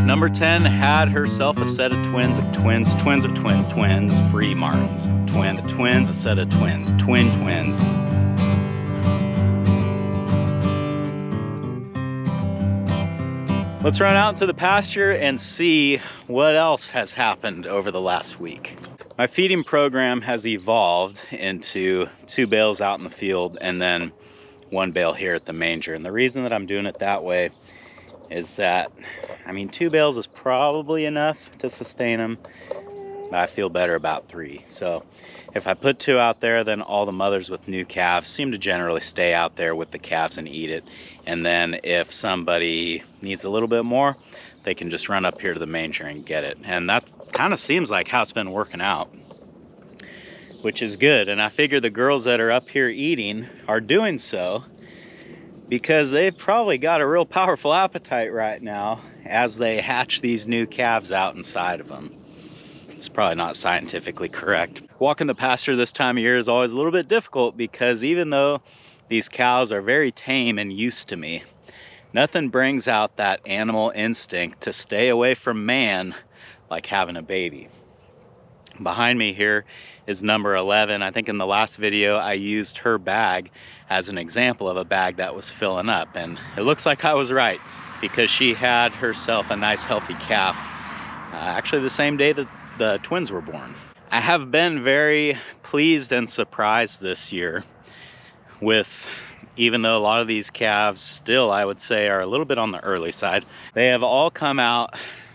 Number 10 had herself a set of twins, free Martins. A set of twins, twins. Let's run out to the pasture and see what else has happened over the last week. My feeding program has evolved into 2 bales out in the field and then 1 bale here at the manger. And the reason that I'm doing it that way is that, I mean, 2 bales is probably enough to sustain them, but I feel better about 3. So if I put 2 out there, then all the mothers with new calves seem to generally stay out there with the calves and eat it. And then if somebody needs a little bit more, they can just run up here to the manger and get it. And that kind of seems like how it's been working out, which is good. And I figure the girls that are up here eating are doing so because they've probably got a real powerful appetite right now as they hatch these new calves out inside of them. It's probably not scientifically correct. Walking the pasture this time of year is always a little bit difficult because even though these cows are very tame and used to me, nothing brings out that animal instinct to stay away from man like having a baby. Behind me here is number 11. I think in the last video I used her bag as an example of a bag that was filling up, and it looks like I was right because she had herself a nice healthy calf actually the same day that the twins were born. I have been very pleased and surprised this year with, even though a lot of these calves still, I would say, are a little bit on the early side, they have all come out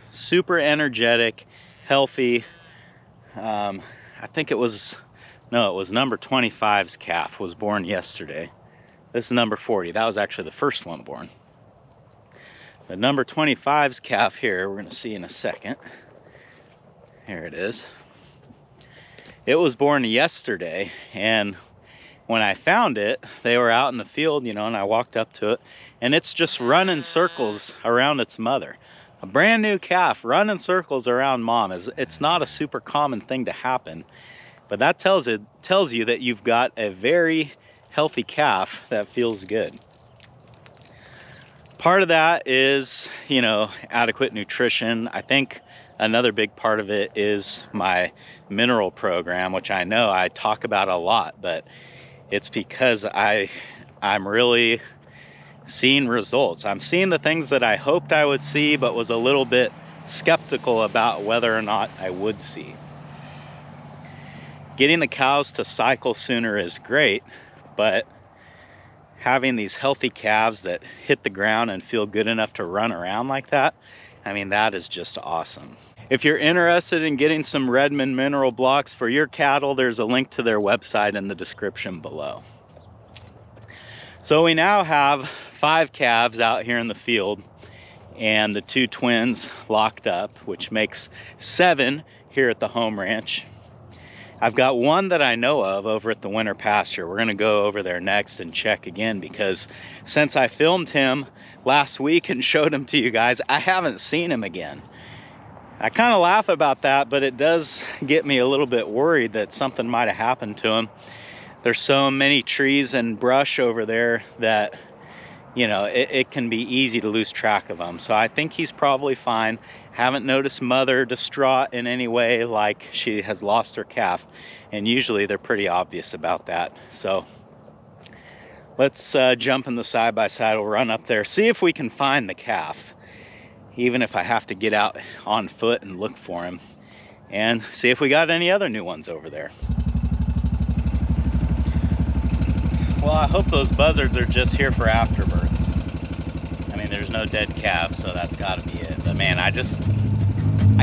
super energetic, healthy. I think it was number 25's calf was born yesterday. This is number 40. That was actually the first one born. The number 25's calf here, we're going to see in a second. Here it is. It was born yesterday, and when I found it, they were out in the field, you know, and I walked up to it, and it's just running circles around its mother. A brand new calf running circles around mom. It's not a super common thing to happen, but that tells you that you've got a very healthy calf that feels good. Part of that is, you know, adequate nutrition. I think another big part of it is my mineral program, which I know I talk about a lot, but it's because I'm really seeing results. I'm seeing the things that I hoped I would see, but was a little bit skeptical about whether or not I would see. Getting the cows to cycle sooner is great, but having these healthy calves that hit the ground and feel good enough to run around like that, I mean, that is just awesome. If you're interested in getting some Redmond mineral blocks for your cattle, there's a link to their website in the description below. So we now have 5 calves out here in the field and the 2 twins locked up, which makes 7 here at the home ranch. I've got 1 that I know of over at the winter pasture. We're gonna go over there next and check again because since I filmed him last week and showed him to you guys, I haven't seen him again. I kind of laugh about that, but it does get me a little bit worried that something might have happened to him. There's so many trees and brush over there that, you know, it can be easy to lose track of him. So I think he's probably fine. Haven't noticed mother distraught in any way like she has lost her calf. And usually they're pretty obvious about that. So let's jump in the side-by-side. We'll run up there, see if we can find the calf, even if I have to get out on foot and look for him, and see if we got any other new ones over there. Well, I hope those buzzards are just here for afterbirth. I mean, there's no dead calves, so that's gotta be it. But man, I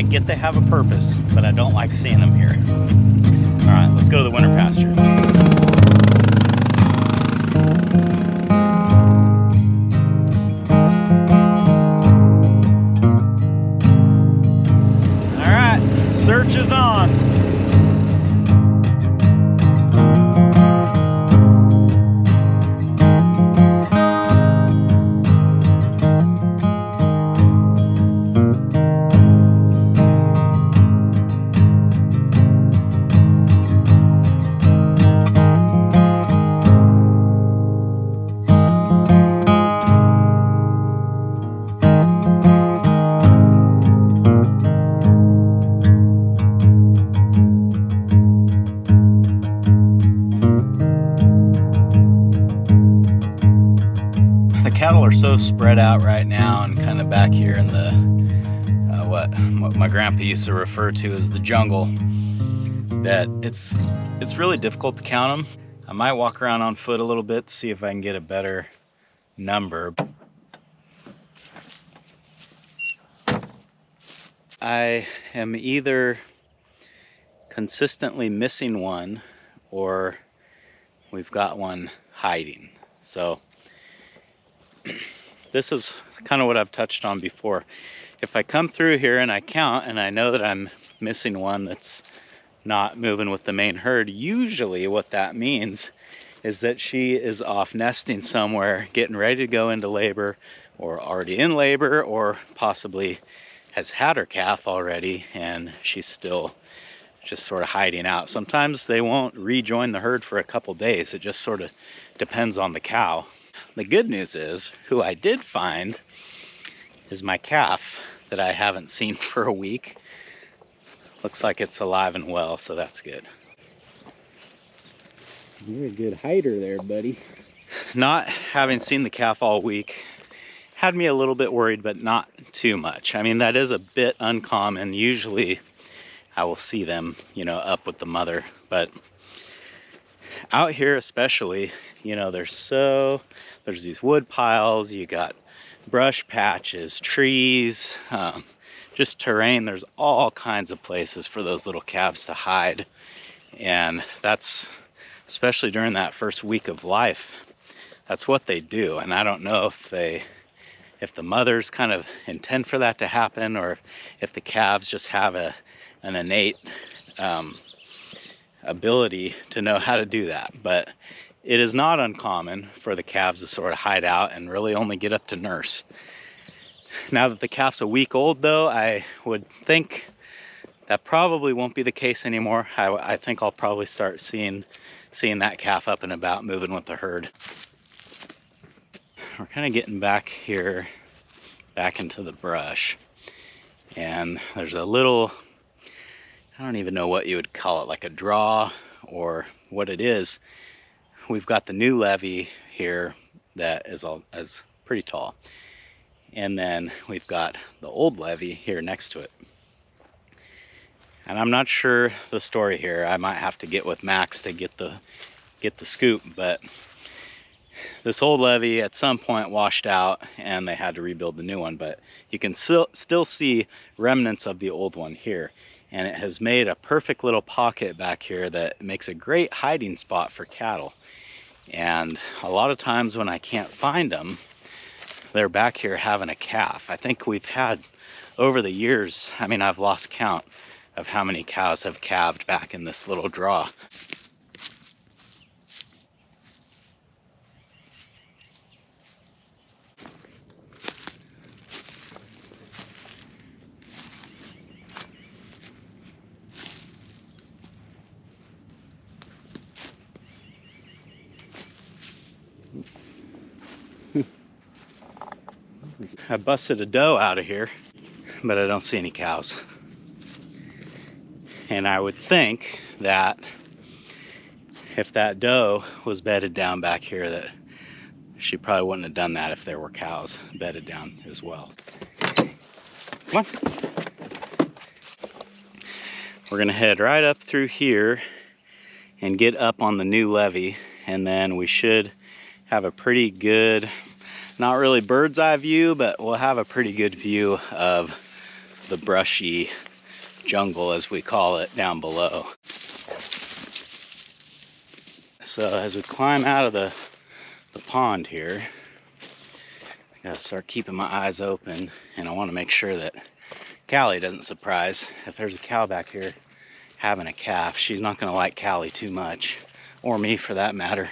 get they have a purpose, but I don't like seeing them here. All right, let's go to the winter pasture. Search is on. cattle are so spread out right now and kind of back here in the what my grandpa used to refer to as the jungle, that it's really difficult to count them. I might walk around on foot a little bit to see if I can get a better number. I am either consistently missing one or we've got one hiding. So this is kind of what I've touched on before. If I come through here and I count and I know that I'm missing one that's not moving with the main herd, usually what that means is that she is off nesting somewhere, getting ready to go into labor, or already in labor, or possibly has had her calf already and she's still just sort of hiding out. Sometimes they won't rejoin the herd for a couple days. It just sort of depends on the cow. The good news is, who I did find is my calf that I haven't seen for a week. Looks like it's alive and well, so that's good. You're a good hider there, buddy. Not having seen the calf all week had me a little bit worried, but not too much. I mean, that is a bit uncommon. Usually I will see them, you know, up with the mother, but out here especially, you know, there's these wood piles, you got brush patches, trees, just terrain. There's all kinds of places for those little calves to hide, and that's, especially during that first week of life, that's what they do. And I don't know if the mothers kind of intend for that to happen, or if the calves just have an innate ability to know how to do that. But it is not uncommon for the calves to sort of hide out and really only get up to nurse. Now that the calf's a week old, though, I would think that probably won't be the case anymore. I think I'll probably start seeing that calf up and about, moving with the herd. We're kind of getting back here, back into the brush, and there's a little, I don't even know what you would call it, like a draw or what it is. We've got the new levee here that is pretty tall, and then we've got the old levee here next to it. And I'm not sure the story here. I might have to get with Max to get the scoop, but this old levee at some point washed out and they had to rebuild the new one, but you can still see remnants of the old one here. And it has made a perfect little pocket back here that makes a great hiding spot for cattle. And a lot of times when I can't find them, they're back here having a calf. I think we've had, over the years, I mean, I've lost count of how many cows have calved back in this little draw. I busted a doe out of here, but I don't see any cows. And I would think that if that doe was bedded down back here, that she probably wouldn't have done that if there were cows bedded down as well. Come on. We're gonna head right up through here and get up on the new levee, and then we should have a pretty good, not really bird's eye view, but we'll have a pretty good view of the brushy jungle, as we call it, down below. So as we climb out of the pond here, I gotta start keeping my eyes open, and I want to make sure that Callie doesn't surprise. If there's a cow back here having a calf, she's not gonna like Callie too much, or me for that matter.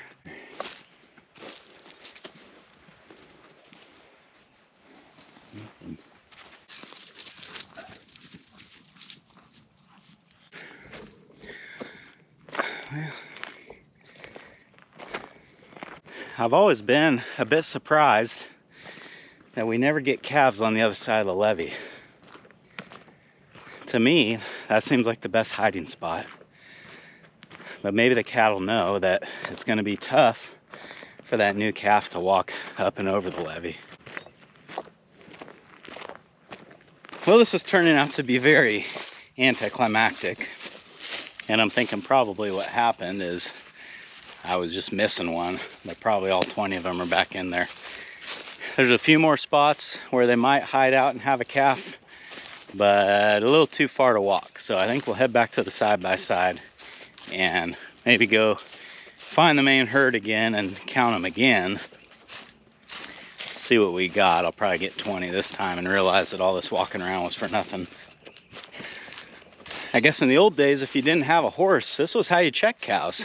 I've always been a bit surprised that we never get calves on the other side of the levee. To me, that seems like the best hiding spot. But maybe the cattle know that it's going to be tough for that new calf to walk up and over the levee. Well, this is turning out to be very anticlimactic, and I'm thinking probably what happened is I was just missing one, but probably all 20 of them are back in there. There's a few more spots where they might hide out and have a calf, but a little too far to walk. So I think we'll head back to the side-by-side and maybe go find the main herd again and count them again. See what we got. I'll probably get 20 this time and realize that all this walking around was for nothing. I guess in the old days, if you didn't have a horse, this was how you check cows.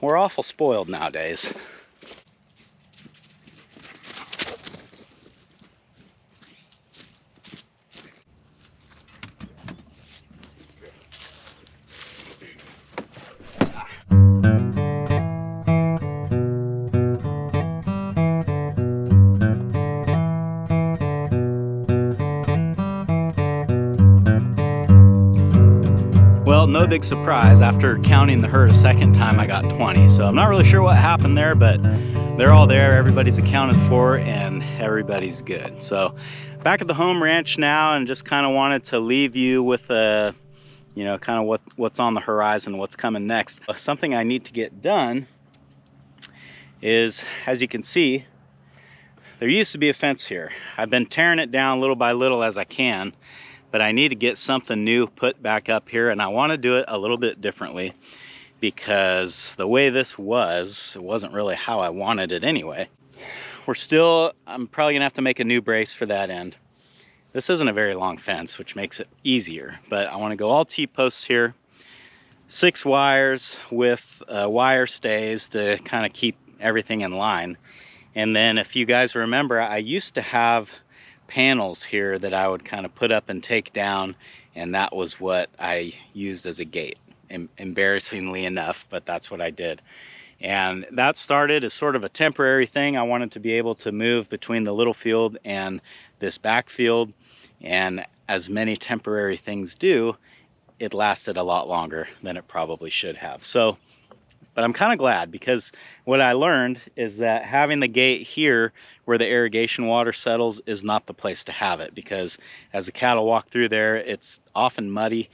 We're awful spoiled nowadays. Well, no big surprise, after counting the herd a second time, I got 20. So I'm not really sure what happened there, but they're all there, everybody's accounted for, and everybody's good. So back at the home ranch now, and just kind of wanted to leave you with a, you know, kind of what's on the horizon, what's coming next. Something I need to get done is, as you can see, there used to be a fence here. I've been tearing it down little by little as I can, but I need to get something new put back up here, and I want to do it a little bit differently because the way this was, it wasn't really how I wanted it anyway. I'm probably gonna have to make a new brace for that end. This isn't a very long fence, which makes it easier, but I want to go all T-posts here, 6 wires with wire stays to kind of keep everything in line. And then if you guys remember, I used to have panels here that I would kind of put up and take down, and that was what I used as a gate, embarrassingly enough, but that's what I did. And that started as sort of a temporary thing. I wanted to be able to move between the little field and this back field, and as many temporary things do, it lasted a lot longer than it probably should have. So, but I'm kind of glad, because what I learned is that having the gate here where the irrigation water settles is not the place to have it, because as the cattle walk through there, it's often muddy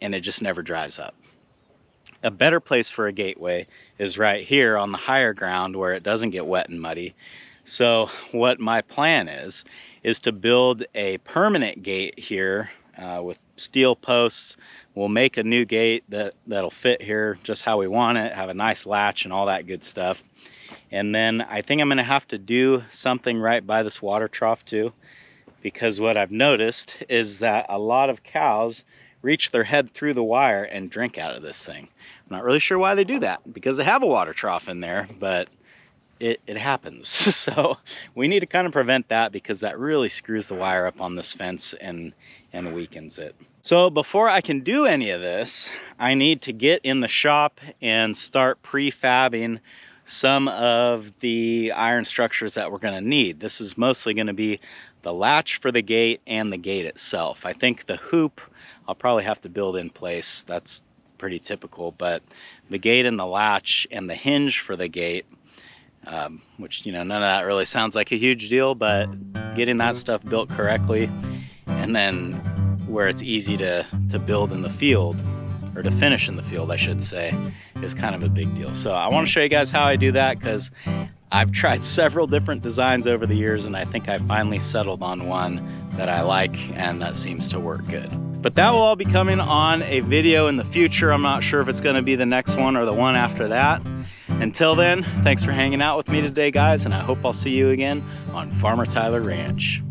and it just never dries up. A better place for a gateway is right here on the higher ground where it doesn't get wet and muddy. So what my plan is to build a permanent gate here with steel posts. We'll make a new gate that'll fit here just how we want it, have a nice latch and all that good stuff. And then I think I'm gonna have to do something right by this water trough too, because what I've noticed is that a lot of cows reach their head through the wire and drink out of this thing. I'm not really sure why they do that, because they have a water trough in there, but it happens. So we need to kind of prevent that, because that really screws the wire up on this fence and weakens it. So before I can do any of this, I need to get in the shop and start prefabbing some of the iron structures that we're going to need. This is mostly going to be the latch for the gate and the gate itself. I think the hoop I'll probably have to build in place. That's pretty typical, but the gate and the latch and the hinge for the gate, which, you know, none of that really sounds like a huge deal, but getting that stuff built correctly, and then where it's easy to build in the field, or to finish in the field, I should say, is kind of a big deal. So I want to show you guys how I do that, because I've tried several different designs over the years, and I think I finally settled on one that I like and that seems to work good. But that will all be coming on a video in the future. I'm not sure if it's going to be the next one or the one after that. Until then, thanks for hanging out with me today, guys, and I hope I'll see you again on Farmer Tyler Ranch.